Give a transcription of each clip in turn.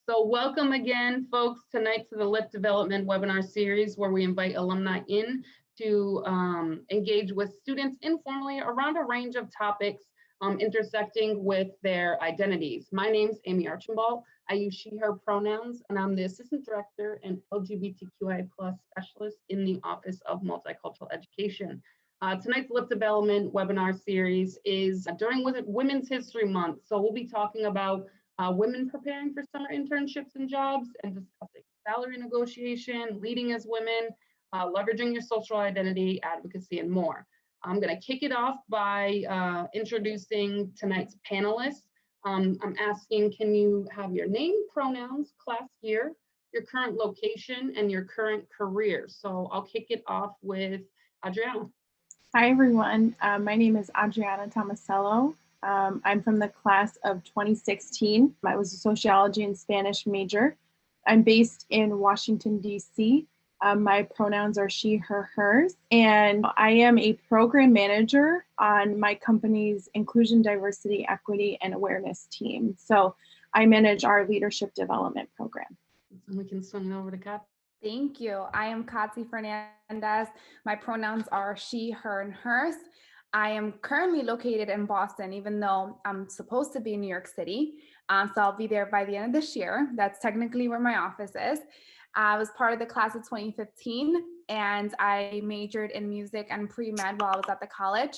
So welcome again, folks, tonight to the LIFT Development webinar series where we invite alumni in to engage with students informally around a range of topics intersecting with their identities. My name's Amy Archambault. I use she, her pronouns, and I'm the Assistant Director and LGBTQI+ Specialist in the Office of Multicultural Education. Tonight's LIFT Development webinar series is during Women's History Month. So we'll be talking about women preparing for summer internships and jobs and discussing salary negotiation, leading as women, leveraging your social identity, advocacy, and more. I'm going to kick it off by introducing tonight's panelists. I'm asking, can you have your name, pronouns, class year, your current location, and your current career? So I'll kick it off with Adriana. Hi, everyone. My name is Adriana Tomasello. I'm from the class of 2016. I was a sociology and Spanish major. I'm based in Washington, D.C. My pronouns are she, her, hers, and I am a program manager on my company's Inclusion, Diversity, Equity, and Awareness team. So I manage our leadership development program. And we can swing it over to Kat. Thank you. I am Katy Fernandez. My pronouns are she, her, and hers. I am currently located in Boston, even though I'm supposed to be in New York City. So I'll be there by the end of this year. That's technically where my office is. I was part of the class of 2015, and I majored in music and pre-med while I was at the college.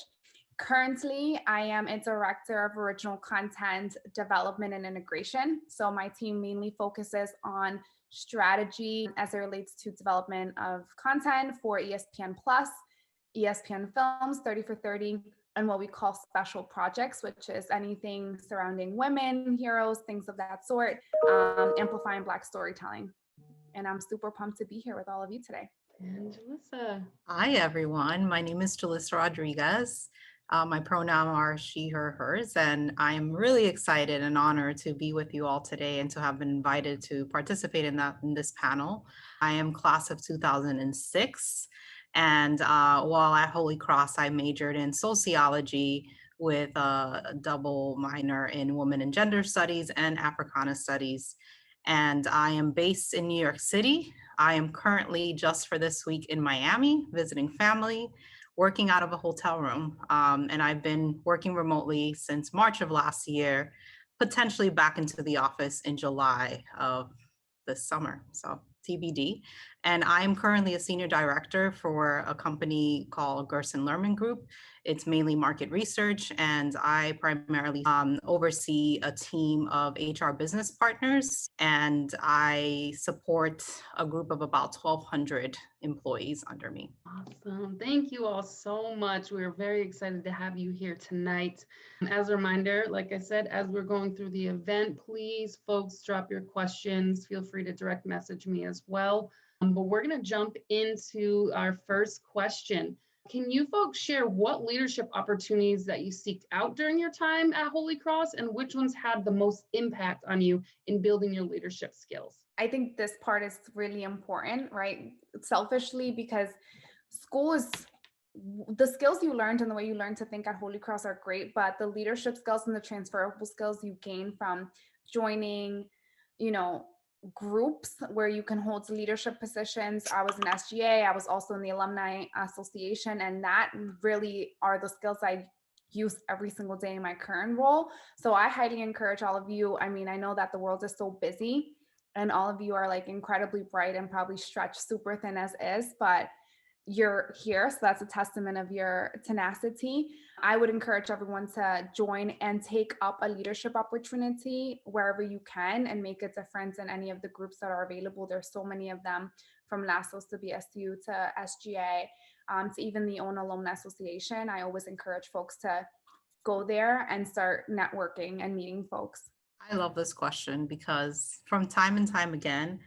Currently, I am a director of original content development and integration. So my team mainly focuses on strategy as it relates to development of content for ESPN+, ESPN Films, 30 for 30, and what we call special projects, which is anything surrounding women, heroes, things of that sort, amplifying Black storytelling. And I'm super pumped to be here with all of you today. And Julissa. Hi, everyone. My name is Julissa Rodriguez. My pronouns are she, her, hers, and I am really excited and honored to be with you all today and to have been invited to participate in this panel. I am class of 2006, and while at Holy Cross, I majored in sociology with a double minor in women and gender studies and Africana studies. And I am based in New York City. I am currently just for this week in Miami, visiting family, working out of a hotel room. And I've been working remotely since March of last year, potentially back into the office in July of this summer, so TBD. And I'm currently a senior director for a company called Gerson Lerman Group. It's mainly market research, and I primarily oversee a team of HR business partners, and I support a group of about 1,200 employees under me. Awesome. Thank you all so much. We're very excited to have you here tonight. As a reminder, like I said, as we're going through the event, please, folks, drop your questions. Feel free to direct message me as well. But we're going to jump into our first question. Can you folks share what leadership opportunities that you seeked out during your time at Holy Cross, and which ones had the most impact on you in building your leadership skills? I think this part is really important, right? Selfishly, because school is, the skills you learned and the way you learn to think at Holy Cross are great, but the leadership skills and the transferable skills you gain from joining, groups where you can hold leadership positions. I was in SGA, I was also in the Alumni Association, and that really are the skills I use every single day in my current role. So I highly encourage all of you. I mean, I know that the world is so busy and all of you are like incredibly bright and probably stretched super thin as is, but you're here. So that's a testament of your tenacity. I would encourage everyone to join and take up a leadership opportunity wherever you can and make a difference in any of the groups that are available. There's so many of them, from LASSOS to BSU to SGA, to even the OWN Alumni Association. I always encourage folks to go there and start networking and meeting folks. I love this question because from time and time again,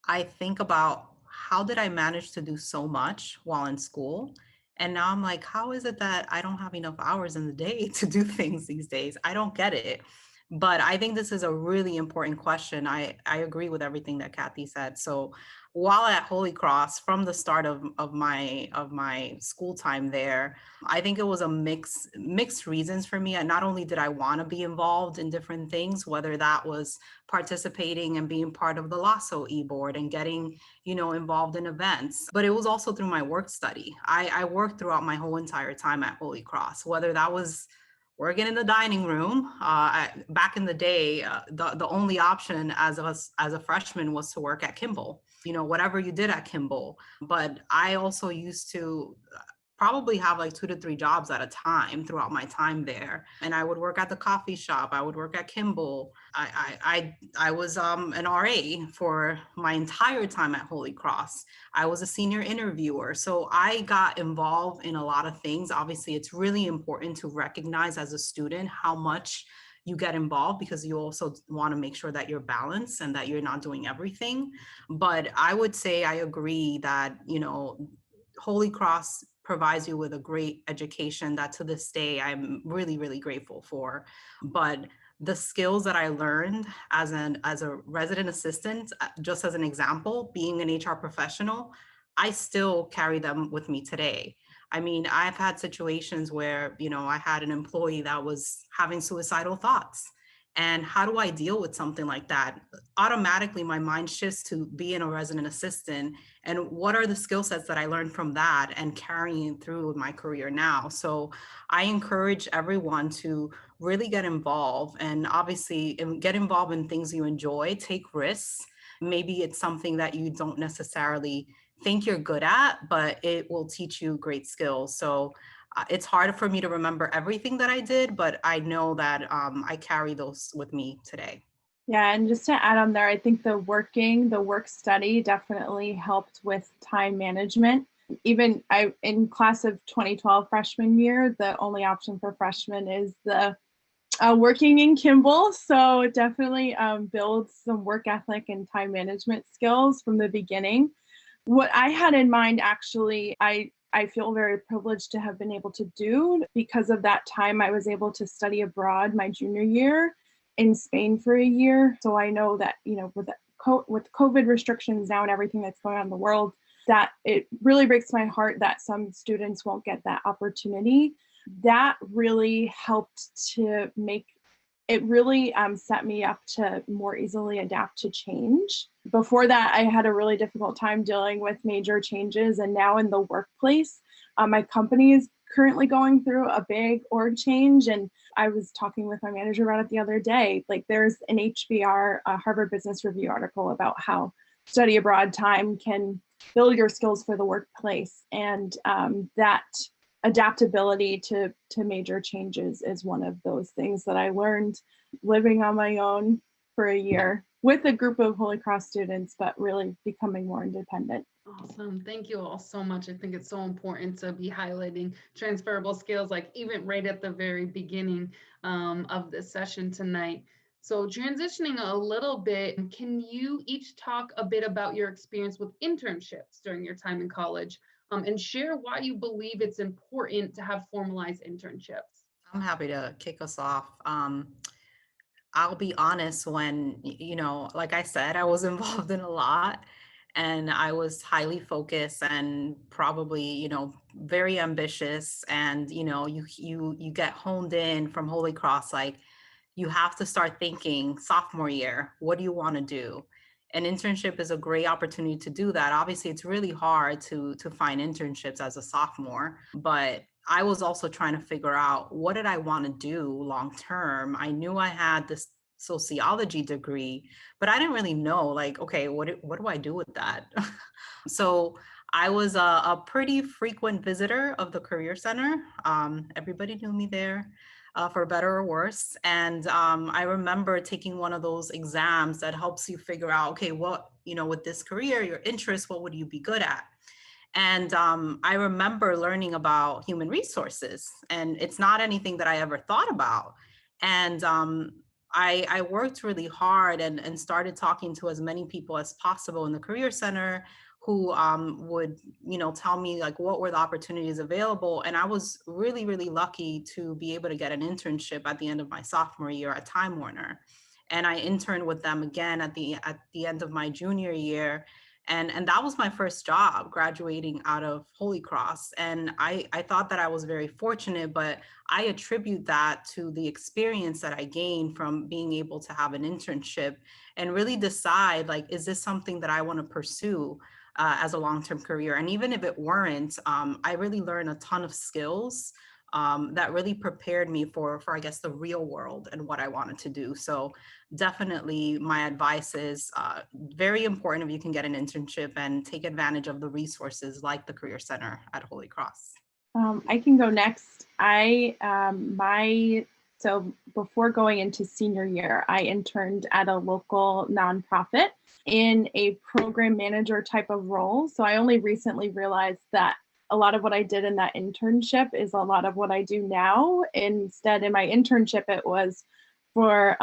I think about how did I manage to do so much while in school? And now I'm like, how is it that I don't have enough hours in the day to do things these days? I don't get it. But I think this is a really important question. I agree with everything that Kathy said. So while at Holy Cross, from the start of my school time there, I think it was a mixed reasons for me. And not only did I want to be involved in different things, whether that was participating and being part of the LASSO e-board and getting, involved in events, but it was also through my work study. I worked throughout my whole entire time at Holy Cross, whether that was working in the dining room. Back in the day, the only option as a freshman was to work at Kimball, whatever you did at Kimball. But I also used to probably have like 2 to 3 jobs at a time throughout my time there. And I would work at the coffee shop. I would work at Kimball. I was an RA for my entire time at Holy Cross. I was a senior interviewer. So I got involved in a lot of things. Obviously, it's really important to recognize as a student how much you get involved, because you also want to make sure that you're balanced and that you're not doing everything. But I would say I agree that, Holy Cross provides you with a great education that to this day I'm really, really grateful for. But the skills that I learned as a resident assistant, just as an example, being an HR professional, I still carry them with me today. I mean, I've had situations where, I had an employee that was having suicidal thoughts. And how do I deal with something like that? Automatically, my mind shifts to being a resident assistant. And what are the skill sets that I learned from that and carrying through my career now? So I encourage everyone to really get involved, and obviously get involved in things you enjoy, take risks. Maybe it's something that you don't necessarily think you're good at, but it will teach you great skills. So it's hard for me to remember everything that I did, but I know that I carry those with me today. Yeah, and just to add on there, I think the work study definitely helped with time management. Even in class of 2012 freshman year, the only option for freshmen is the working in Kimball. So it definitely builds some work ethic and time management skills from the beginning. What I had in mind, actually, I feel very privileged to have been able to do. Because of that time, I was able to study abroad my junior year in Spain for a year. So I know that, with COVID restrictions now and everything that's going on in the world, that it really breaks my heart that some students won't get that opportunity. That really helped to set me up to more easily adapt to change. Before that, I had a really difficult time dealing with major changes. And now in the workplace, my company is currently going through a big org change. And I was talking with my manager about it the other day. Like, there's an HBR, Harvard Business Review article about how study abroad time can build your skills for the workplace. And that adaptability to major changes is one of those things that I learned living on my own for a year with a group of Holy Cross students, but really becoming more independent. Awesome. Thank you all so much. I think it's so important to be highlighting transferable skills, like even right at the very beginning of this session tonight. So transitioning a little bit, can you each talk a bit about your experience with internships during your time in college, and share why you believe it's important to have formalized internships? I'm happy to kick us off. I'll be honest, when, like I said, I was involved in a lot, and I was highly focused and probably, very ambitious. And, you get honed in from Holy Cross, like, you have to start thinking sophomore year, what do you want to do? An internship is a great opportunity to do that. Obviously, it's really hard to find internships as a sophomore, but I was also trying to figure out, what did I want to do long term? I knew I had this sociology degree, but I didn't really know, like, okay, what do I do with that? So I was a pretty frequent visitor of the Career Center. Everybody knew me there. For better or worse. And I remember taking one of those exams that helps you figure out, okay, what, with this career, your interests, what would you be good at? And I remember learning about human resources, and it's not anything that I ever thought about. And I worked really hard and started talking to as many people as possible in the Career Center who would, tell me like what were the opportunities available. And I was really, really lucky to be able to get an internship at the end of my sophomore year at Time Warner. And I interned with them again at the end of my junior year. And that was my first job graduating out of Holy Cross. And I thought that I was very fortunate, but I attribute that to the experience that I gained from being able to have an internship and really decide, like, is this something that I want to pursue as a long-term career? And even if it weren't, I really learned a ton of skills that really prepared me for, I guess, the real world and what I wanted to do. So definitely my advice is very important if you can get an internship and take advantage of the resources like the Career Center at Holy Cross. I can go next. So before going into senior year, I interned at a local nonprofit in a program manager type of role. So I only recently realized that a lot of what I did in that internship is a lot of what I do now. Instead, in my internship, it was for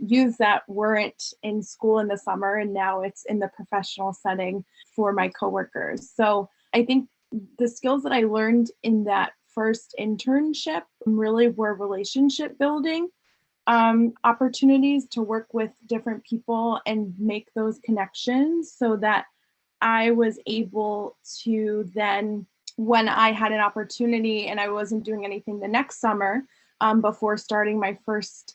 youth that weren't in school in the summer, and now it's in the professional setting for my coworkers. So I think the skills that I learned in that first internship really were relationship building opportunities to work with different people and make those connections, so that I was able to then, when I had an opportunity and I wasn't doing anything the next summer, before starting my first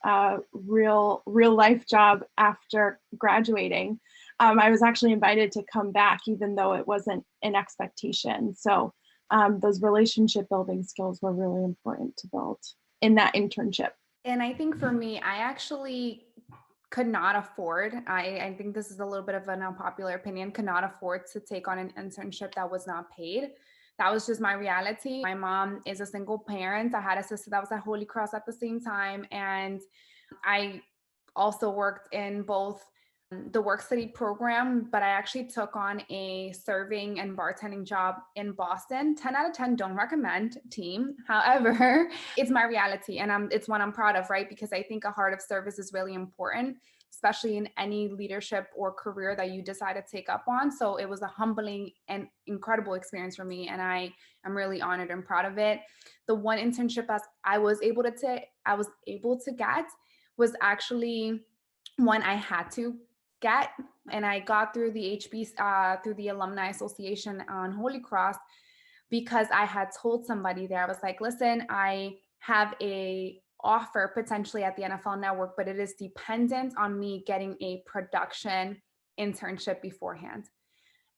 real life job after graduating, I was actually invited to come back, even though it wasn't an expectation. So those relationship building skills were really important to build in that internship. And I think for me, I actually could not afford, I think this is a little bit of an unpopular opinion, could not afford to take on an internship that was not paid. That was just my reality. My mom is a single parent. I had a sister that was at Holy Cross at the same time. And I also worked in both the work study program, but I actually took on a serving and bartending job in Boston. 10 out of 10 don't recommend, team. However, it's my reality, and it's one I'm proud of, right? Because I think a heart of service is really important, especially in any leadership or career that you decide to take up on. So it was a humbling and incredible experience for me, and I am really honored and proud of it. The one internship I was able to get was actually one I had to get, and I got through the through the Alumni Association on Holy Cross, because I had told somebody there, I was like, listen, I have a offer potentially at the NFL Network, but it is dependent on me getting a production internship beforehand.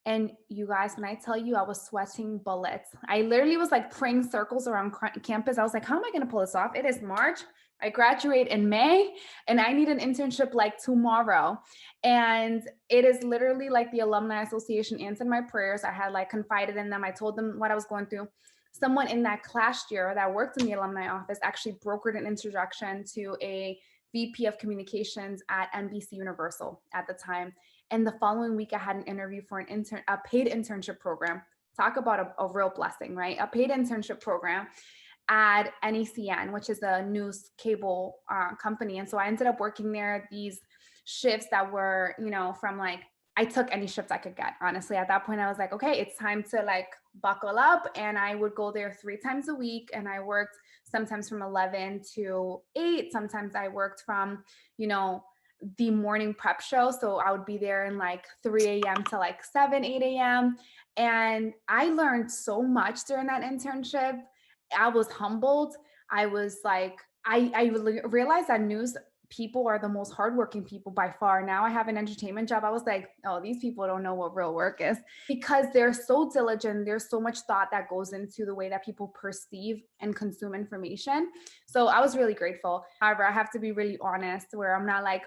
And you guys, when I tell you, I was sweating bullets. I literally was like praying circles around campus. I was like, how am I going to pull this off? It is March. I graduate in May, and I need an internship like tomorrow. And it is literally like the Alumni Association answered my prayers. I had like confided in them. I told them what I was going through. Someone in that class year that worked in the alumni office actually brokered an introduction to a VP of communications at NBC Universal at the time. And the following week, I had an interview for a paid internship program. Talk about a real blessing, right? A paid internship program at NECN, which is a news cable company. And so I ended up working there these shifts that were, from like, I took any shift I could get. Honestly, at that point, I was like, okay, it's time to like buckle up. And I would go there 3 times a week. And I worked sometimes from 11 to 8. Sometimes I worked from, the morning prep show. So I would be there in like 3 a.m. to like 7, 8 a.m. And I learned so much during that internship. I was humbled. I was like, I realized that news people are the most hardworking people by far. Now I have an entertainment job. I was like, oh, these people don't know what real work is, because they're so diligent. There's so much thought that goes into the way that people perceive and consume information. So I was really grateful. However, I have to be really honest, where I'm not like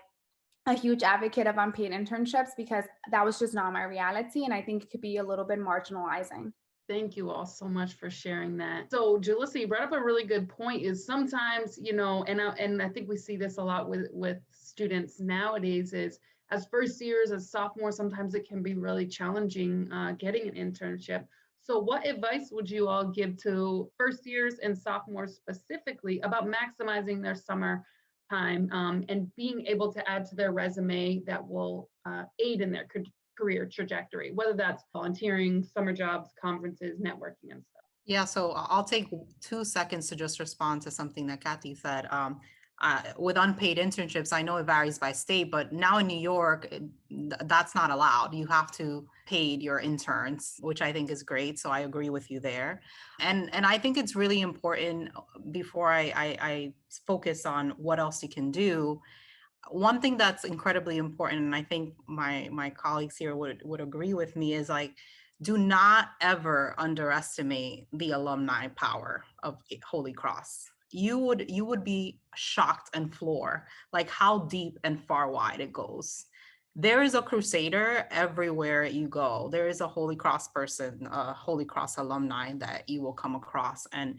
a huge advocate of unpaid internships, because that was just not my reality. And I think it could be a little bit marginalizing. Thank you all so much for sharing that. So Julissa, you brought up a really good point, is sometimes, and I think we see this a lot with students nowadays, is as first years, as sophomores, sometimes it can be really challenging getting an internship. So what advice would you all give to first years and sophomores specifically about maximizing their summer time and being able to add to their resume that will aid in their career trajectory, whether that's volunteering, summer jobs, conferences, networking, and stuff. Yeah, so I'll take 2 seconds to just respond to something that Kathy said. With unpaid internships, I know it varies by state, but now in New York, that's not allowed. You have to pay your interns, which I think is great. So I agree with you there. And I think it's really important before I focus on what else you can do. One thing that's incredibly important, and I think my colleagues here would agree with me, is like, do not ever underestimate the alumni power of Holy Cross. You would be shocked and floored, like how deep and far wide it goes. There is a crusader everywhere you go. There is a Holy Cross person, a Holy Cross alumni that you will come across. And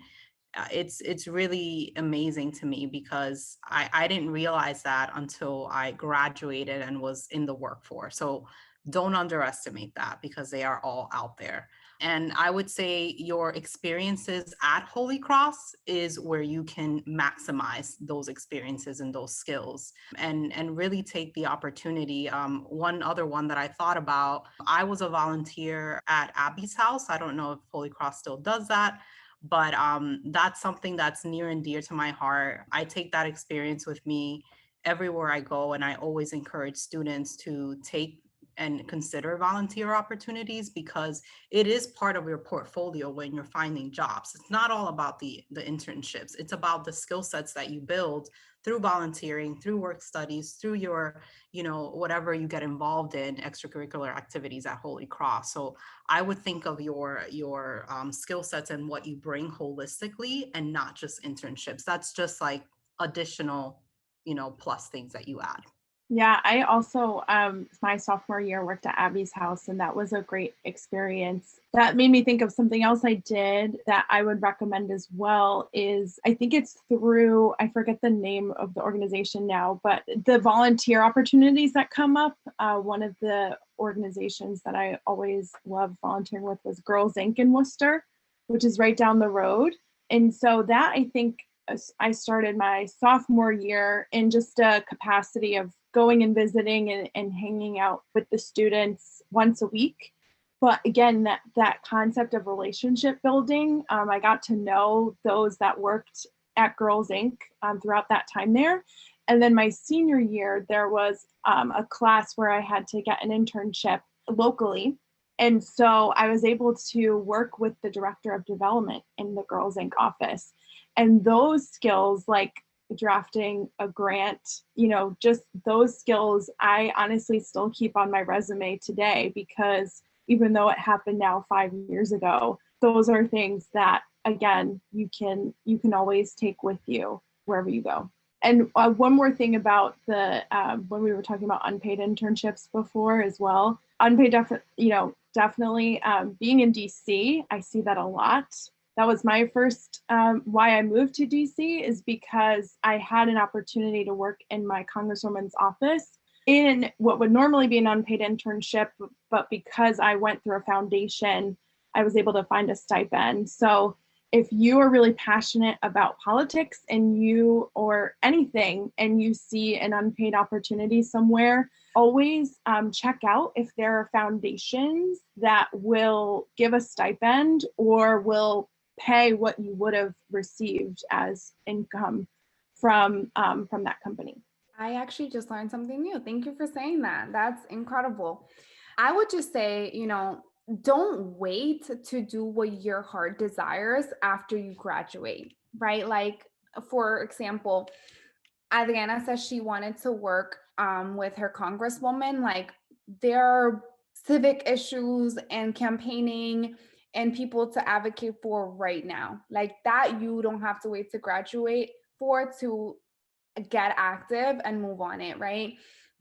it's really amazing to me because I didn't realize that until I graduated and was in the workforce. So don't underestimate that because they are all out there. And I would say your experiences at Holy Cross is where you can maximize those experiences and those skills and really take the opportunity. One other one that I thought about, I was a volunteer at Abby's house. I don't know if Holy Cross still does that, but that's something that's near and dear to my heart. I take that experience with me everywhere I go, and I always encourage students to take and consider volunteer opportunities because it is part of your portfolio when you're finding jobs. It's not all about the internships. It's about the skill sets that you build through volunteering, through work studies, through your, whatever you get involved in, extracurricular activities at Holy Cross. So I would think of your skill sets and what you bring holistically and not just internships. That's just like additional, plus things that you add. Yeah, I also, my sophomore year worked at Abby's house, and that was a great experience. That made me think of something else I did that I would recommend as well is, I think it's through, I forget the name of the organization now, but the volunteer opportunities that come up. One of the organizations that I always loved volunteering with was Girls Inc. in Worcester, which is right down the road. And so that, I think, I started my sophomore year in just a capacity of going and visiting and hanging out with the students once a week. But again, that concept of relationship building, I got to know those that worked at Girls Inc. Throughout that time there. And then my senior year, there was a class where I had to get an internship locally. And so I was able to work with the director of development in the Girls Inc. office. And those skills, like drafting a grant, just those skills, I honestly still keep on my resume today because even though it happened now 5 years ago, those are things that, again, you can always take with you wherever you go. And one more thing about the when we were talking about unpaid internships before as well, unpaid, definitely being in DC, I see that a lot. That was my first, why I moved to DC is because I had an opportunity to work in my congresswoman's office in what would normally be an unpaid internship, but because I went through a foundation, I was able to find a stipend. So if you are really passionate about politics and or anything, and you see an unpaid opportunity somewhere, always check out if there are foundations that will give a stipend or will pay what you would have received as income from that company. I actually just learned something new. Thank you for saying that. That's incredible. I would just say, don't wait to do what your heart desires after you graduate, right? Like, for example, Adriana says she wanted to work with her congresswoman. Like, there are civic issues and campaigning and people to advocate for right now. Like that, you don't have to wait to graduate for to get active and move on it, right?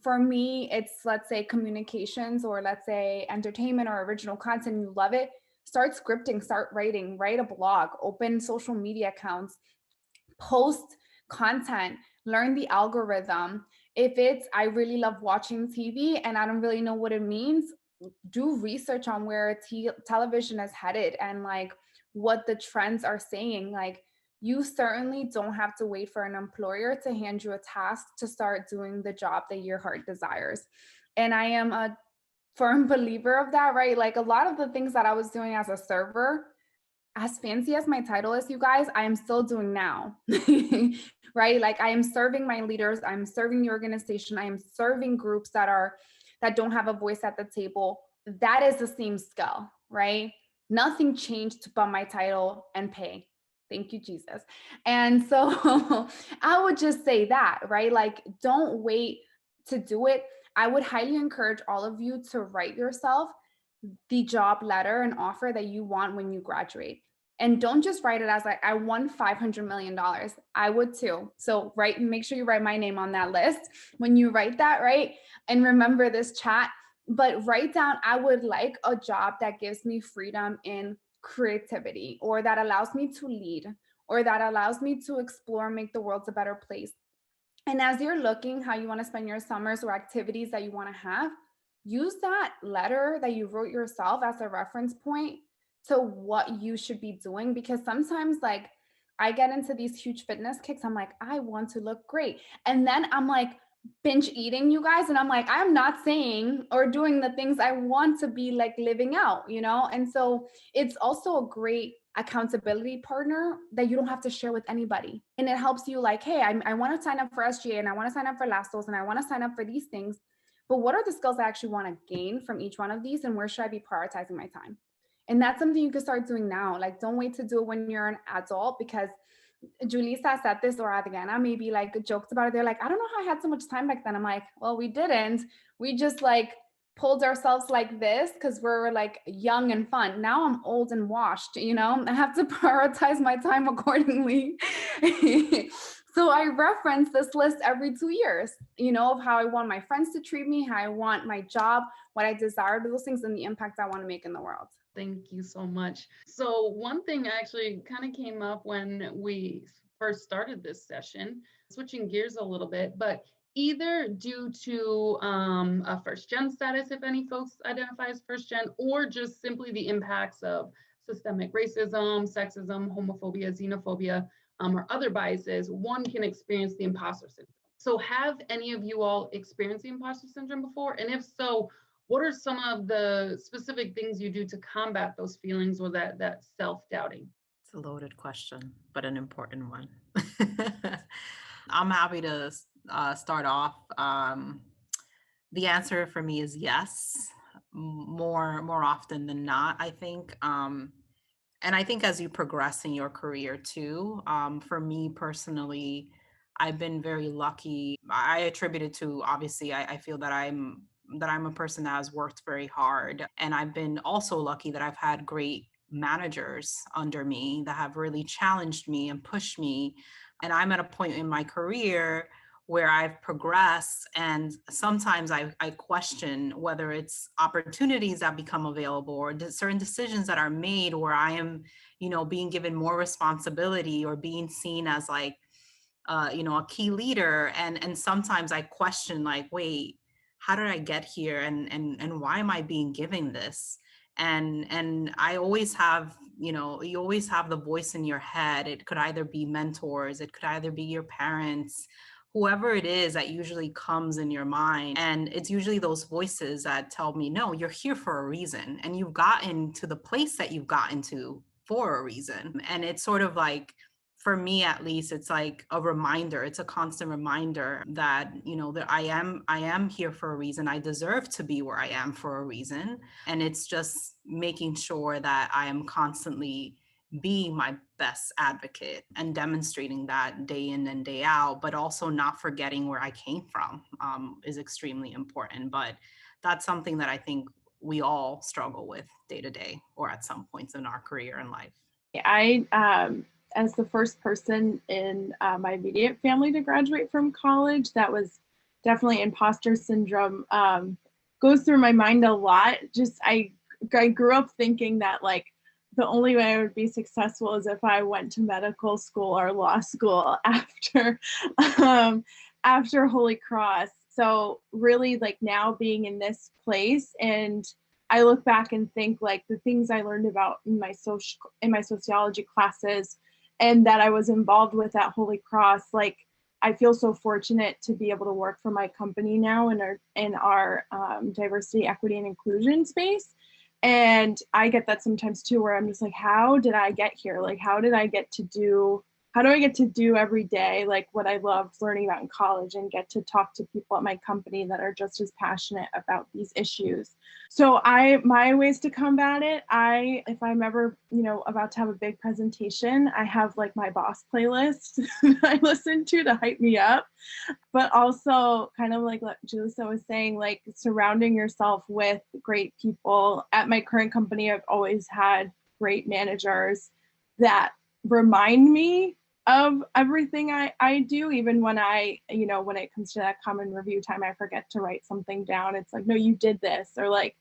For me, it's, let's say, communications, or let's say entertainment or original content. You love it. Start scripting, start writing, write a blog, open social media accounts, post content, learn the algorithm. If it's, I really love watching TV and I don't really know what it means, do research on where television is headed and like what the trends are saying. Like, you certainly don't have to wait for an employer to hand you a task to start doing the job that your heart desires. And I am a firm believer of that, right? Like a lot of the things that I was doing as a server, as fancy as my title is, you guys, I am still doing now, right? Like I am serving my leaders, I'm serving the organization, I am serving groups that don't have a voice at the table. That is the same skill, right? Nothing changed but my title and pay. Thank you, Jesus. And so I would just say that, right? Like, don't wait to do it. I would highly encourage all of you to write yourself the job letter and offer that you want when you graduate. And don't just write it as like, I won $500 million. I would too. So make sure you write my name on that list when you write that, right? And remember this chat, but write down, I would like a job that gives me freedom in creativity, or that allows me to lead, or that allows me to explore, make the world a better place. And as you're looking how you want to spend your summers or activities that you want to have, use that letter that you wrote yourself as a reference point to what you should be doing. Because sometimes, like, I get into these huge fitness kicks. I'm like, I want to look great. And then I'm like binge eating, you guys. And I'm like, I'm not saying or doing the things I want to be like living out, you know? And so it's also a great accountability partner that you don't have to share with anybody. And it helps you like, hey, I want to sign up for SGA, and I want to sign up for LASTOS, and I want to sign up for these things. But what are the skills I actually want to gain from each one of these, and where should I be prioritizing my time? And that's something you can start doing now. Like, don't wait to do it when you're an adult, because Julissa said this, or Adriana maybe like joked about it. They're like, I don't know how I had so much time back then. I'm like, well, we didn't. We just like pulled ourselves like this because we're like young and fun. Now I'm old and washed, you know, I have to prioritize my time accordingly. So I reference this list every 2 years, you know, of how I want my friends to treat me, how I want my job, what I desire to those things, and the impact I want to make in the world. Thank you so much. So one thing actually kind of came up when we first started this session, switching gears a little bit, but either due to a first gen status, if any folks identify as first gen, or just simply the impacts of systemic racism, sexism, homophobia, xenophobia, or other biases, one can experience the imposter syndrome. So have any of you all experienced the imposter syndrome before? And if so, what are some of the specific things you do to combat those feelings or that self-doubting? It's a loaded question, but an important one. I'm happy to start off. The answer for me is yes, more often than not, I think. And I think as you progress in your career too, for me personally, I've been very lucky. I attribute it to, obviously, I feel that I'm a person that has worked very hard. And I've been also lucky that I've had great managers under me that have really challenged me and pushed me. And I'm at a point in my career where I've progressed, and sometimes I question whether it's opportunities that become available or certain decisions that are made where I am, you know, being given more responsibility or being seen as like, you know, a key leader. And sometimes I question like, wait, how did I get here? And why am I being given this? And I always have, you know, you always have the voice in your head. It could either be mentors, it could either be your parents, whoever it is that usually comes in your mind. And it's usually those voices that tell me, no, you're here for a reason. And you've gotten to the place that you've gotten to for a reason. And it's sort of like, for me at least, it's like a reminder. It's a constant reminder that, you know, that I am here for a reason. I deserve to be where I am for a reason. And it's just making sure that I am constantly being my best advocate and demonstrating that day in and day out, but also not forgetting where I came from is extremely important. But that's something that I think we all struggle with day to day or at some points in our career and life. I, as the first person in my immediate family to graduate from college, that was definitely imposter syndrome. Goes through my mind a lot. Just I grew up thinking that like the only way I would be successful is if I went to medical school or law school after Holy Cross. So really, like, now being in this place, and I look back and think like the things I learned about in my sociology classes and that I was involved with at Holy Cross, like I feel so fortunate to be able to work for my company now in our diversity, equity, and inclusion space. And I get that sometimes too, where I'm just like, how did I get here? Like, how do I get to do every day, like what I loved learning about in college, and get to talk to people at my company that are just as passionate about these issues? So my ways to combat it, if I'm ever, about to have a big presentation, I have like my boss playlist that I listen to hype me up. But also kind of like what Julissa was saying, like surrounding yourself with great people. At my current company, I've always had great managers that remind me of everything I do, even when when it comes to that common review time, I forget to write something down. It's like, no, you did this, or like,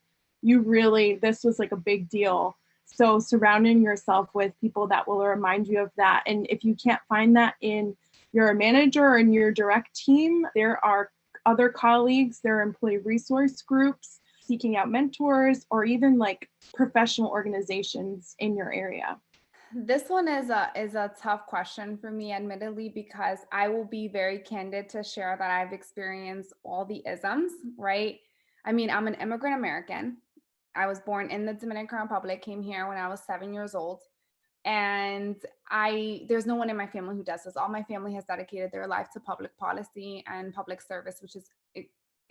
this was like a big deal. So surrounding yourself with people that will remind you of that. And if you can't find that in your manager or in your direct team, there are other colleagues, there are employee resource groups, seeking out mentors, or even like professional organizations in your area. This one is a tough question for me, admittedly, because I will be very candid to share that I've experienced all the isms, right? I mean, I'm an immigrant American. I was born in the Dominican Republic, came here when I was 7 years old. And there's no one in my family who does this. All my family has dedicated their life to public policy and public service, which is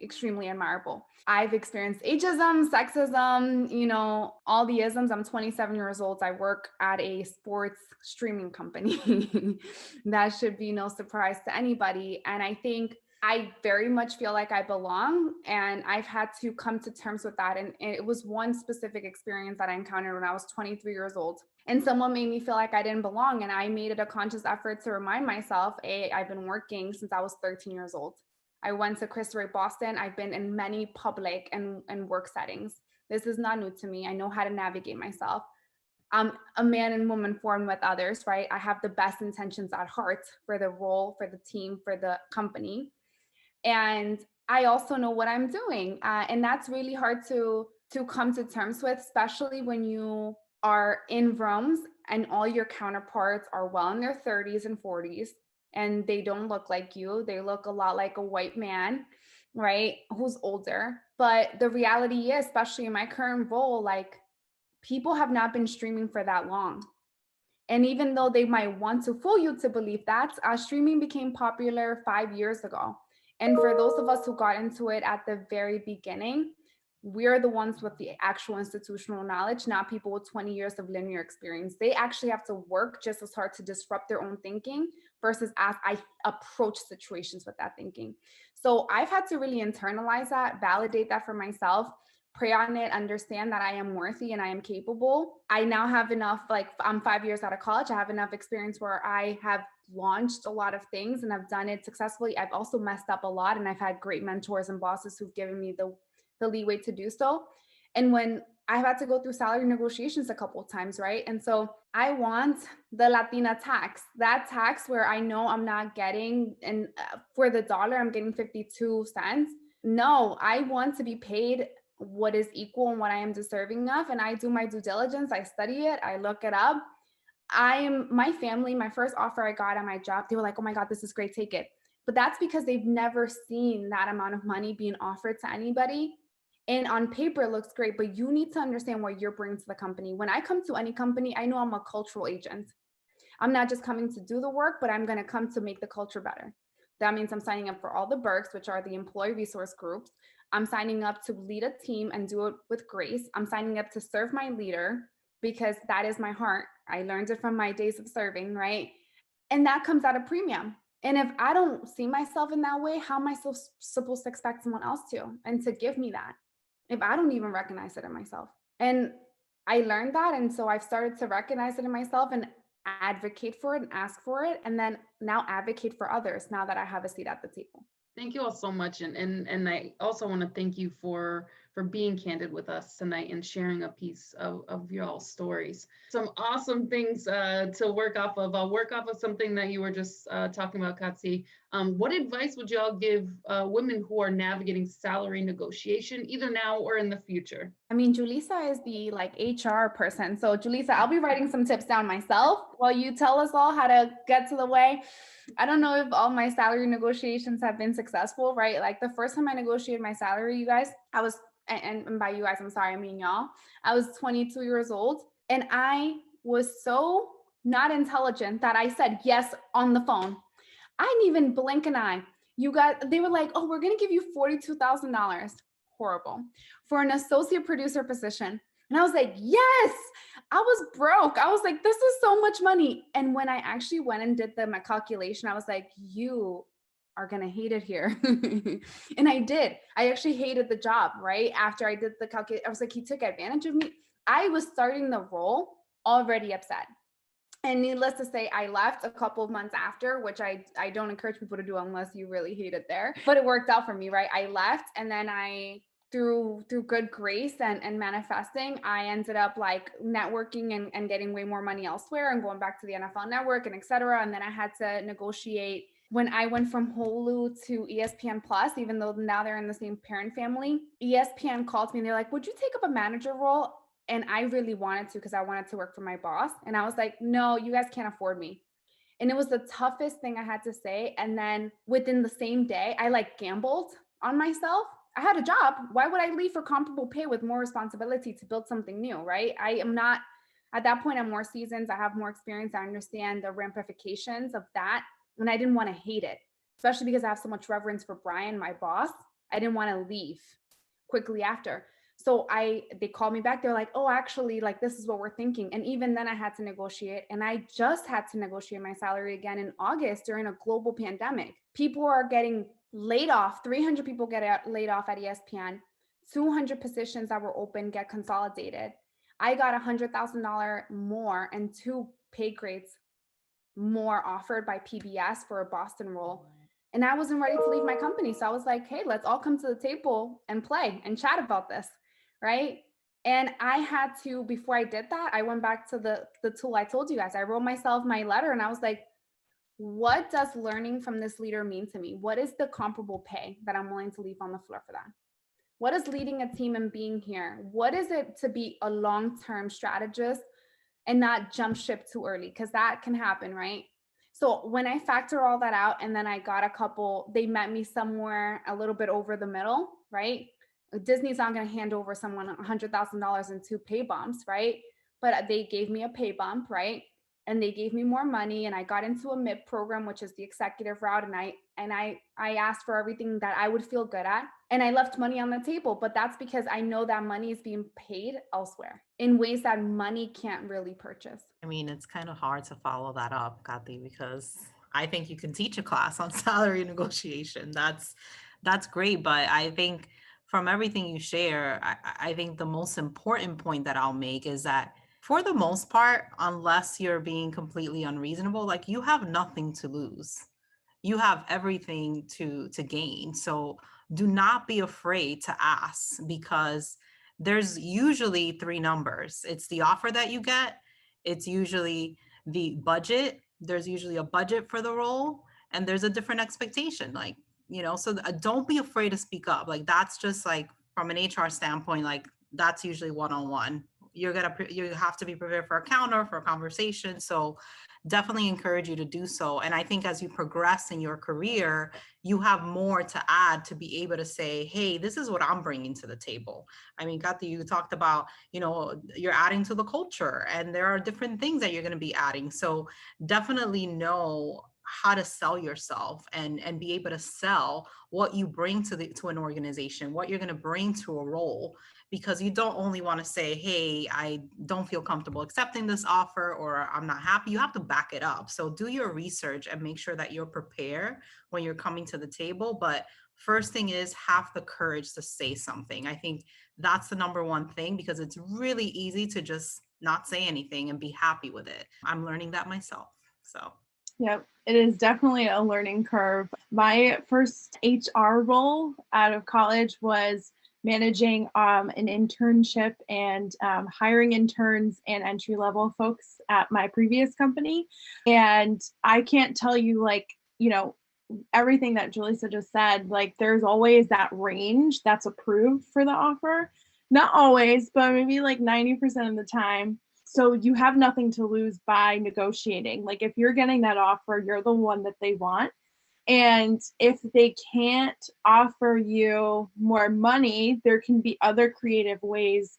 extremely admirable. I've experienced ageism, sexism, all the isms. I'm 27 years old. I work at a sports streaming company. That should be no surprise to anybody. And I think I very much feel like I belong, and I've had to come to terms with that. And it was one specific experience that I encountered when I was 23 years old. And someone made me feel like I didn't belong. And I made it a conscious effort to remind myself, I've been working since I was 13 years old. I went to Christopher Boston. I've been in many public and work settings. This is not new to me. I know how to navigate myself. I'm a man and woman formed with others, right? I have the best intentions at heart for the role, for the team, for the company. And I also know what I'm doing. And that's really hard to come to terms with, especially when you are in rooms and all your counterparts are well in their 30s and 40s, and they don't look like you. They look a lot like a white man, right? Who's older. But the reality is, especially in my current role, like, people have not been streaming for that long. And even though they might want to fool you to believe that, streaming became popular 5 years ago. And for those of us who got into it at the very beginning, we're the ones with the actual institutional knowledge, not people with 20 years of linear experience. They actually have to work just as hard to disrupt their own thinking versus as I approach situations with that thinking. So I've had to really internalize that, validate that for myself, pray on it, understand that I am worthy and I am capable. I now have enough, like, I'm 5 years out of college. I have enough experience where I have launched a lot of things and I've done it successfully. I've also messed up a lot, and I've had great mentors and bosses who've given me the leeway to do so. And when I've had to go through salary negotiations a couple of times, right? And so I want the Latina tax, that tax where I know I'm not getting, and for the dollar, I'm getting 52 cents. No, I want to be paid what is equal and what I am deserving of. And I do my due diligence. I study it. I look it up. My family, my first offer I got at my job, they were like, oh my God, this is great, take it. But that's because they've never seen that amount of money being offered to anybody. And on paper, it looks great, but you need to understand what you're bringing to the company. When I come to any company, I know I'm a cultural agent. I'm not just coming to do the work, but I'm going to come to make the culture better. That means I'm signing up for all the perks, which are the employee resource groups. I'm signing up to lead a team and do it with grace. I'm signing up to serve my leader because that is my heart. I learned it from my days of serving, right? And that comes at a premium. And if I don't see myself in that way, how am I supposed to expect someone else to, and to give me that, if I don't even recognize it in myself? And I learned that. And so I've started to recognize it in myself and advocate for it and ask for it. And then now advocate for others now that I have a seat at the table. Thank you all so much. And I also want to thank you for for being candid with us tonight and sharing a piece of y'all's stories. Some awesome things to work off of. I'll work off of something that you were just talking about, Katsi. What advice would y'all give women who are navigating salary negotiation, either now or in the future? I mean, Julissa is the HR person. So Julissa, I'll be writing some tips down myself while you tell us all how to get to the way. I don't know if all my salary negotiations have been successful, right? Like the first time I negotiated my salary, you guys, I was, and by you guys, I'm sorry, I mean y'all, I was 22 years old and I was so not intelligent that I said yes on the phone. I didn't even blink an eye. You guys, they were like, oh, we're going to give you $42,000. Horrible. For an associate producer position. And I was like, yes, I was broke. I was like, this is so much money. And when I actually went and did my calculation, I was like, you are going to hate it here. And I did. I actually hated the job, right? After I did the calculation, I was like, he took advantage of me. I was starting the role already upset. And needless to say, I left a couple of months after, which I don't encourage people to do unless you really hate it there. But it worked out for me, right? I left, and then through good grace and manifesting, I ended up like networking and getting way more money elsewhere and going back to the NFL Network and et cetera. And then I had to negotiate when I went from Hulu to ESPN Plus, even though now they're in the same parent family. ESPN called me and they're like, would you take up a manager role? And I really wanted to because I wanted to work for my boss. And I was like, no, you guys can't afford me. And it was the toughest thing I had to say. And then within the same day, I like gambled on myself. I had a job. Why would I leave for comparable pay with more responsibility to build something new, right? I am not, at that point, I'm more seasoned. I have more experience. I understand the ramifications of that. And I didn't want to hate it, especially because I have so much reverence for Brian, my boss. I didn't want to leave quickly after. So they called me back. They're like, oh, actually, like, this is what we're thinking. And even then I had to negotiate. And I just had to negotiate my salary again in August during a global pandemic. People are getting laid off. 300 people get laid off at ESPN. 200 positions that were open get consolidated. I got $100,000 more and 2 pay grades more offered by PBS for a Boston role. And I wasn't ready to leave my company. So I was like, hey, let's all come to the table and play and chat about this. Right. And I had to, before I did that, I went back to the tool I told you guys. I wrote myself my letter and I was like, what does learning from this leader mean to me? What is the comparable pay that I'm willing to leave on the floor for that? What is leading a team and being here? What is it to be a long-term strategist and not jump ship too early? Because that can happen, right? So when I factor all that out and then I got a couple, they met me somewhere a little bit over the middle, right? Disney's not going to hand over someone $100,000 in 2 pay bumps, right? But they gave me a pay bump, right? And they gave me more money, and I got into a MIP program, which is the executive route. And I asked for everything that I would feel good at, and I left money on the table. But that's because I know that money is being paid elsewhere in ways that money can't really purchase. I mean, it's kind of hard to follow that up, Kathy, because I think you can teach a class on salary negotiation. That's great, but I think from everything you share, I think the most important point that I'll make is that for the most part, unless you're being completely unreasonable, like, you have nothing to lose. You have everything to gain. So do not be afraid to ask, because there's usually 3 numbers. It's the offer that you get. It's usually the budget. There's usually a budget for the role, and there's a different expectation. Like, so don't be afraid to speak up. Like, that's just like, from an HR standpoint, like, that's usually one-on-one. You have to be prepared for a counter, for a conversation. So definitely encourage you to do so. And I think as you progress in your career, you have more to add to be able to say, hey, this is what I'm bringing to the table. I mean, Kathy, you talked about, you're adding to the culture, and there are different things that you're going to be adding. So definitely know how to sell yourself and be able to sell what you bring to an organization, what you're going to bring to a role, because you don't only want to say, hey, I don't feel comfortable accepting this offer, or I'm not happy. You have to back it up. So do your research and make sure that you're prepared when you're coming to the table. But first thing is, have the courage to say something. I think that's the number one thing, because it's really easy to just not say anything and be happy with it. I'm learning that myself. So. Yep, it is definitely a learning curve. My first HR role out of college was managing an internship and hiring interns and entry-level folks at my previous company. And I can't tell you, like, everything that Julissa just said, like there's always that range that's approved for the offer. Not always, but maybe like 90% of the time. So you have nothing to lose by negotiating. Like if you're getting that offer, you're the one that they want. And if they can't offer you more money, there can be other creative ways,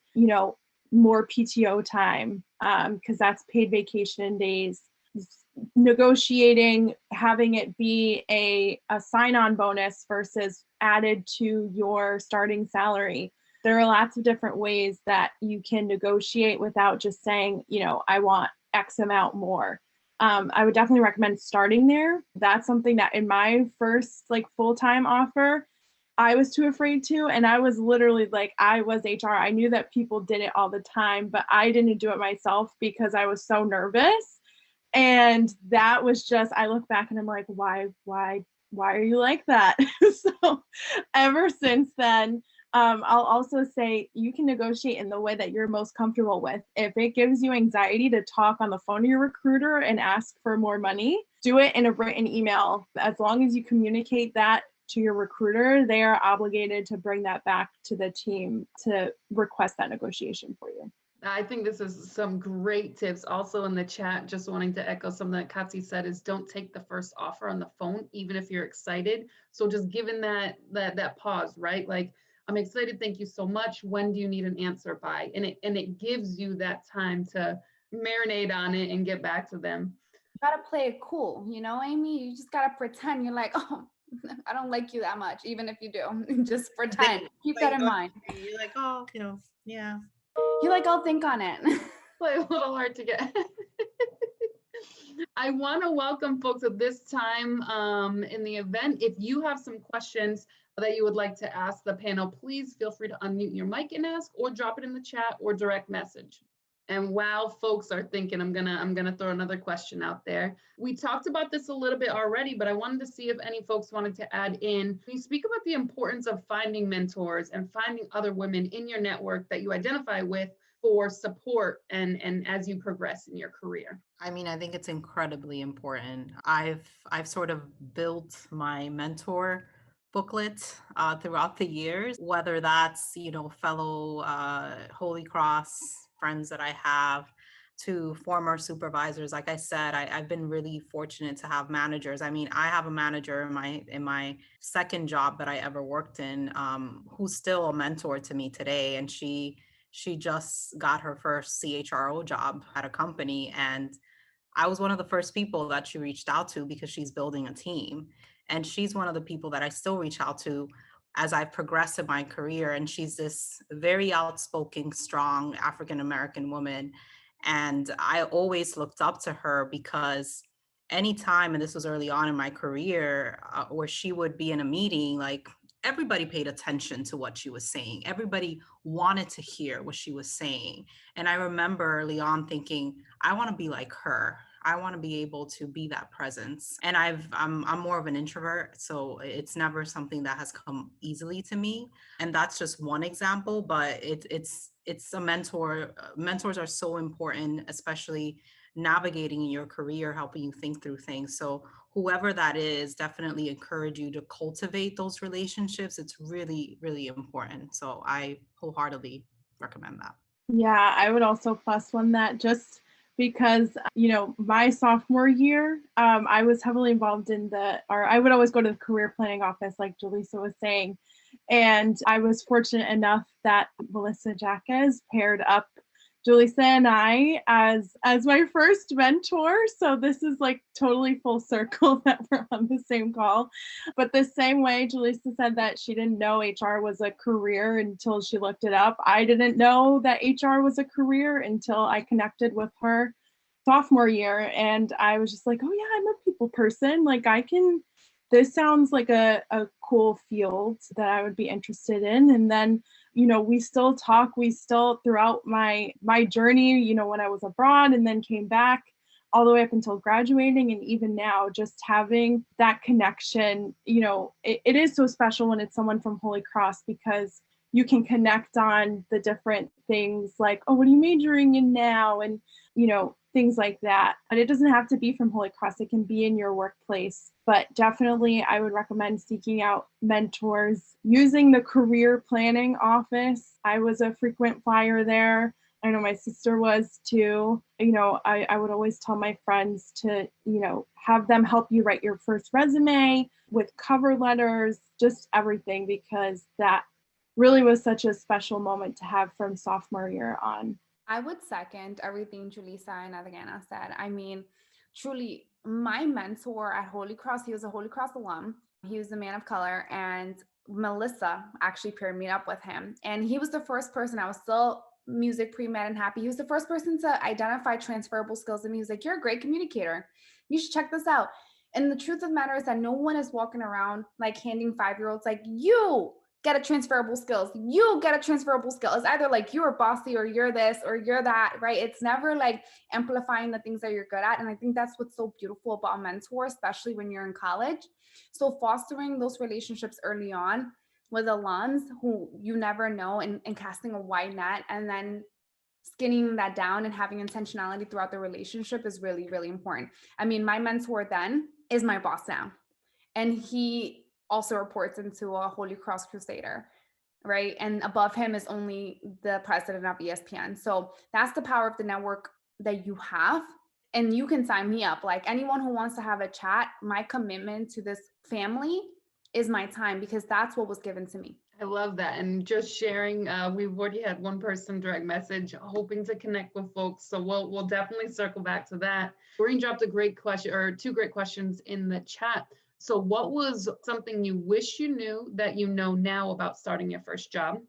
more PTO time, because that's paid vacation days. Negotiating, having it be a sign-on bonus versus added to your starting salary. There are lots of different ways that you can negotiate without just saying, I want X amount more. I would definitely recommend starting there. That's something that in my first full-time offer, I was too afraid to. And I was literally I was HR. I knew that people did it all the time, but I didn't do it myself because I was so nervous. And that was just, I look back and I'm like, why are you like that? So ever since then, I'll also say you can negotiate in the way that you're most comfortable with. If it gives you anxiety to talk on the phone to your recruiter and ask for more money, do it in a written email. As long as you communicate that to your recruiter, they are obligated to bring that back to the team to request that negotiation for you. I think this is some great tips. Also in the chat, just wanting to echo something that Katy said, is don't take the first offer on the phone, even if you're excited. So just given that pause, right? Like, I'm excited, thank you so much. When do you need an answer by? And it gives you that time to marinate on it and get back to them. You gotta play it cool, Amy? You just gotta pretend you're like, oh, I don't like you that much, even if you do. Just pretend. Keep that in mind. You're like, oh, yeah. You're like, I'll think on it. Play a little hard to get. I want to welcome folks at this time in the event. If you have some questions that you would like to ask the panel, please feel free to unmute your mic and ask, or drop it in the chat or direct message. And while folks are thinking, I'm gonna throw another question out there. We talked about this a little bit already, but I wanted to see if any folks wanted to add in. Can you speak about the importance of finding mentors and finding other women in your network that you identify with for support and as you progress in your career? I mean, I think it's incredibly important. I've sort of built my mentor booklet throughout the years, whether that's, fellow Holy Cross friends that I have, to former supervisors. Like I said, I've been really fortunate to have managers. I mean, I have a manager in my second job that I ever worked in, who's still a mentor to me today. And she just got her first CHRO job at a company. And I was one of the first people that she reached out to because she's building a team. And she's one of the people that I still reach out to as I've progressed in my career. And she's this very outspoken, strong African-American woman. And I always looked up to her because anytime, and this was early on in my career, where she would be in a meeting, like everybody paid attention to what she was saying. Everybody wanted to hear what she was saying. And I remember early on thinking, I want to be like her. I want to be able to be that presence. And I'm more of an introvert, so it's never something that has come easily to me. And that's just one example, but it's a mentor. Mentors are so important, especially navigating in your career, helping you think through things. So whoever that is, definitely encourage you to cultivate those relationships. It's really, really important. So I wholeheartedly recommend that. Yeah, I would also plus one that, just because, my sophomore year, I was heavily involved I would always go to the career planning office, like Julissa was saying. And I was fortunate enough that Melissa Jacquez paired up Julissa and I as my first mentor. So this is totally full circle that we're on the same call. But the same way Julissa said that she didn't know HR was a career until she looked it up, I didn't know that HR was a career until I connected with her sophomore year. And I was just like, oh yeah, I'm a people person. This sounds like a cool field that I would be interested in. And then, we still talk, throughout my journey, when I was abroad and then came back all the way up until graduating. And even now, just having that connection, it is so special when it's someone from Holy Cross, because you can connect on the different things like, oh, what are you majoring in now? And, things like that. And it doesn't have to be from Holy Cross. It can be in your workplace. But definitely, I would recommend seeking out mentors, using the career planning office. I was a frequent flyer there. I know my sister was too. I would always tell my friends to, have them help you write your first resume with cover letters, just everything, because that really was such a special moment to have from sophomore year on. I would second everything Julissa and Adriana said. I mean, truly, my mentor at Holy Cross, he was a Holy Cross alum. He was a man of color, and Melissa actually paired me up with him. And he was the first person, I was still music pre-med and happy. He was the first person to identify transferable skills in me. He was like, you're a great communicator. You should check this out. And the truth of the matter is that no one is walking around like handing 5-year-olds like, you get a transferable skills. You get a transferable skill. It's either like you're bossy or you're this or you're that, right? It's never like amplifying the things that you're good at. And I think that's what's so beautiful about mentor, especially when you're in college. So fostering those relationships early on with alums who you never know, and casting a wide net, and then skinning that down and having intentionality throughout the relationship is really, really important. I mean, my mentor then is my boss now. And he also reports into a Holy Cross Crusader, right? And above him is only the president of ESPN. So that's the power of the network that you have. And you can sign me up. Like anyone who wants to have a chat, my commitment to this family is my time, because that's what was given to me. I love that. And just sharing, we've already had one person direct message hoping to connect with folks. So we'll definitely circle back to that. Doreen dropped a great question, or 2 great questions in the chat. So what was something you wish you knew that you know now about starting your first job?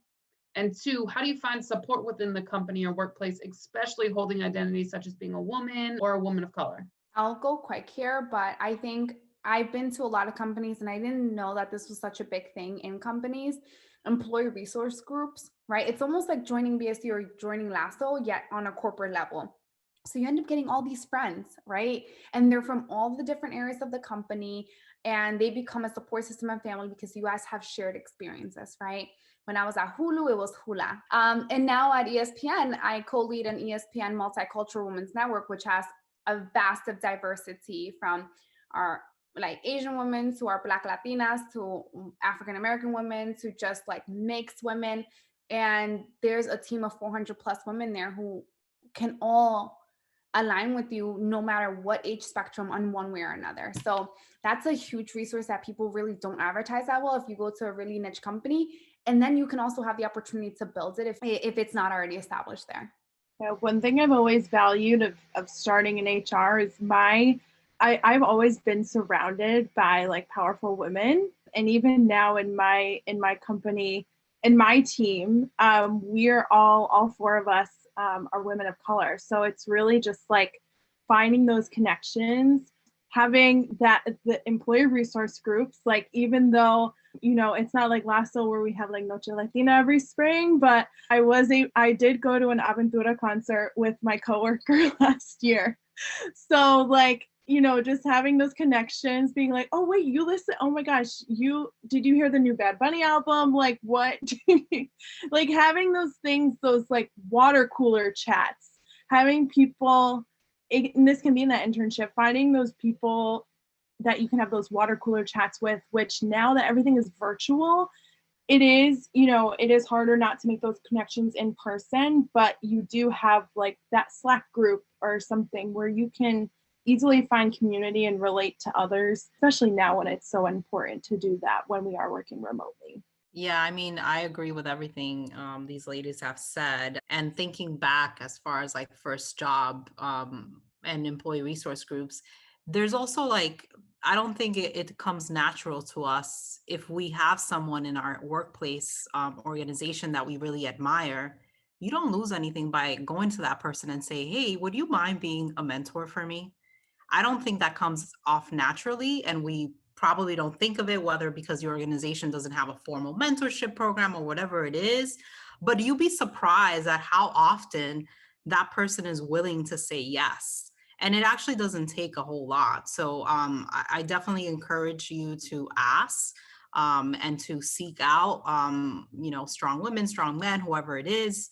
And 2, how do you find support within the company or workplace, especially holding identities such as being a woman or a woman of color? I'll go quick here, but I think I've been to a lot of companies and I didn't know that this was such a big thing in companies. Employee resource groups, right? It's almost like joining BSC or joining Lasso, yet on a corporate level. So you end up getting all these friends, right? And they're from all the different areas of the company, and they become a support system and family because you guys have shared experiences, right? When I was at Hulu, it was Hula. And now at ESPN, I co-lead an ESPN Multicultural Women's Network, which has a vast of diversity from our like Asian women to our Black Latinas to African American women to just like mixed women. And there's a team of 400 plus women there who can all align with you no matter what age spectrum on one way or another. So that's a huge resource that people really don't advertise that well if you go to a really niche company. And then you can also have the opportunity to build it if it's not already established there. Yeah, one thing I've always valued of starting in HR is I've always been surrounded by like powerful women. And even now in my company, in my team, we're all 4 of us are women of color. So it's really just like finding those connections, having the employee resource groups, like even though, it's not like Lasso where we have like Noche Latina every spring, but I did go to an Aventura concert with my coworker last year. So like, just having those connections, being like, oh wait, you listen, oh my gosh, did you hear the new Bad Bunny album? Like what? Like having those things, those like water cooler chats, having people, and this can be in that internship, finding those people that you can have those water cooler chats with, which now that everything is virtual, it is harder not to make those connections in person, but you do have like that Slack group or something where you can easily find community and relate to others, especially now when it's so important to do that when we are working remotely. Yeah, I mean, I agree with everything these ladies have said. And thinking back as far as like first job and employee resource groups, there's also like, I don't think it comes natural to us if we have someone in our workplace organization that we really admire. You don't lose anything by going to that person and say, hey, would you mind being a mentor for me? I don't think that comes off naturally, and we probably don't think of it, whether because your organization doesn't have a formal mentorship program or whatever it is. But you'd be surprised at how often that person is willing to say yes. And it actually doesn't take a whole lot. So I definitely encourage you to ask. and to seek out, strong women, strong men, whoever it is,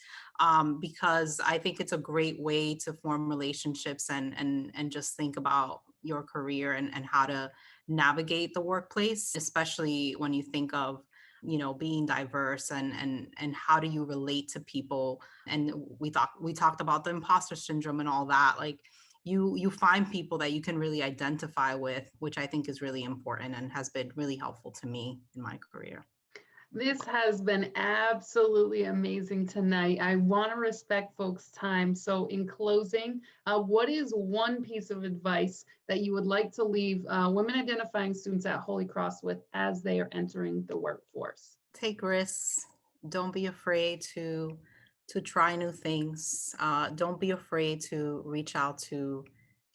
because I think it's a great way to form relationships and just think about your career and how to navigate the workplace, especially when you think of being diverse and how do you relate to people. And we talked about the imposter syndrome and all that. Like you find people that you can really identify with, which I think is really important and has been really helpful to me in my career. This has been absolutely amazing tonight. I want to respect folks' time. So in closing, what is one piece of advice that you would like to leave women identifying students at Holy Cross with as they are entering the workforce? Take risks. Don't be afraid to try new things. Don't be afraid to reach out to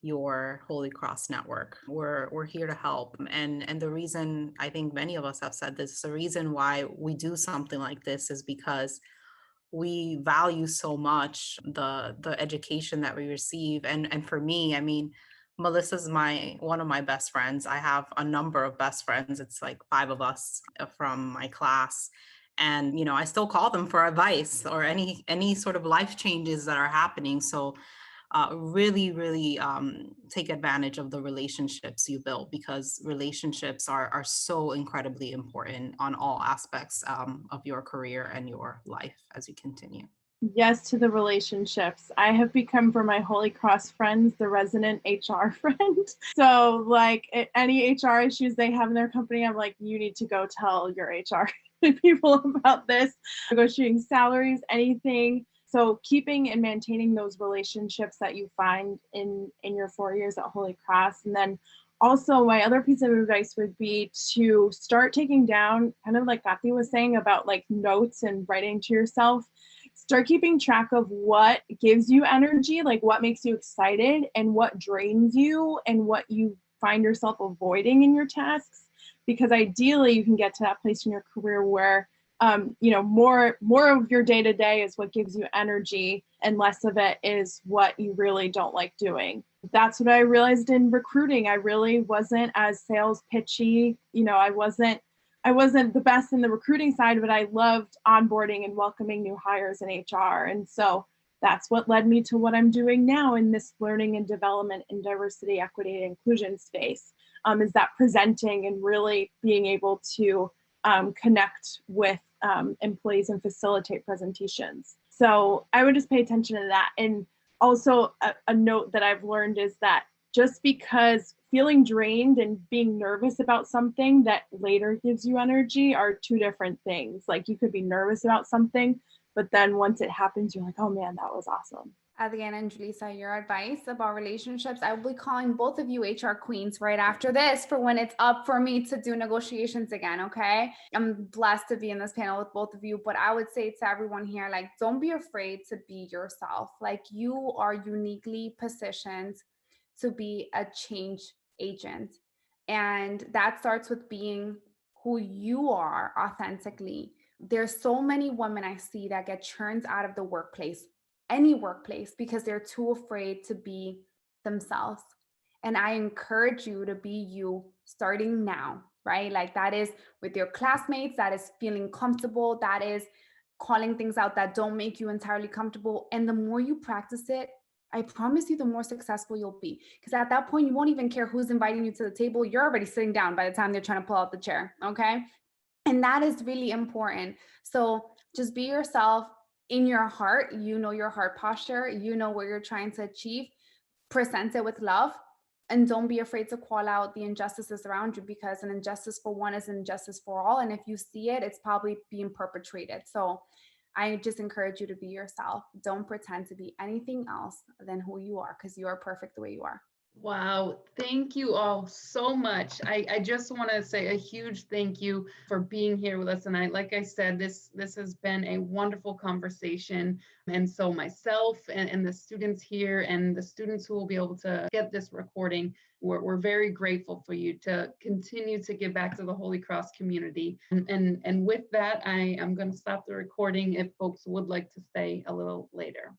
your Holy Cross network. We're here to help. And the reason I think many of us have said this, the reason why we do something like this is because we value so much the education that we receive. And for me, I mean, Melissa's one of my best friends. I have a number of best friends. It's like 5 of us from my class. And I still call them for advice or any sort of life changes that are happening. So really, really take advantage of the relationships you build, because relationships are so incredibly important on all aspects of your career and your life as you continue. Yes to the relationships. I have become, for my Holy Cross friends, the resident HR friend. So like any HR issues they have in their company, I'm like, you need to go tell your HR people about this, negotiating salaries, anything. So keeping and maintaining those relationships that you find in your 4 years at Holy Cross. And then also my other piece of advice would be to start taking down, kind of like Kathy was saying about like notes and writing to yourself. Start keeping track of what gives you energy, like what makes you excited and what drains you and what you find yourself avoiding in your tasks. Because ideally you can get to that place in your career where more of your day-to-day is what gives you energy and less of it is what you really don't like doing. That's what I realized in recruiting. I really wasn't as sales pitchy. I wasn't the best in the recruiting side, but I loved onboarding and welcoming new hires in HR. And so that's what led me to what I'm doing now in this learning and development in diversity, equity, and inclusion space, is that presenting and really being able to connect with employees and facilitate presentations. So I would just pay attention to that. And also a note that I've learned is that just because feeling drained and being nervous about something that later gives you energy are two different things. Like you could be nervous about something, but then once it happens, you're like, oh man, that was awesome. Adriana and Julissa, your advice about relationships, I will be calling both of you HR queens right after this for when it's up for me to do negotiations again, okay? I'm blessed to be in this panel with both of you, but I would say to everyone here, like, don't be afraid to be yourself. Like, you are uniquely positioned to be a change agent. And that starts with being who you are authentically. There's so many women I see that get churned out of the workplace, any workplace, because they're too afraid to be themselves. And I encourage you to be you starting now, right? Like that is with your classmates, that is feeling comfortable, that is calling things out that don't make you entirely comfortable. And the more you practice it, I promise you, the more successful you'll be. Because at that point, you won't even care who's inviting you to the table. You're already sitting down by the time they're trying to pull out the chair, okay? And that is really important. So just be yourself in your heart. You know your heart posture. You know what you're trying to achieve. Present it with love. And don't be afraid to call out the injustices around you, because an injustice for one is an injustice for all. And if you see it, it's probably being perpetrated. So I just encourage you to be yourself. Don't pretend to be anything else than who you are, because you are perfect the way you are. Wow, thank you all so much. I just want to say a huge thank you for being here with us tonight. Like I said, this has been a wonderful conversation. And so myself and the students here and the students who will be able to get this recording, we're very grateful for you to continue to give back to the Holy Cross community. And with that, I am going to stop the recording if folks would like to stay a little later.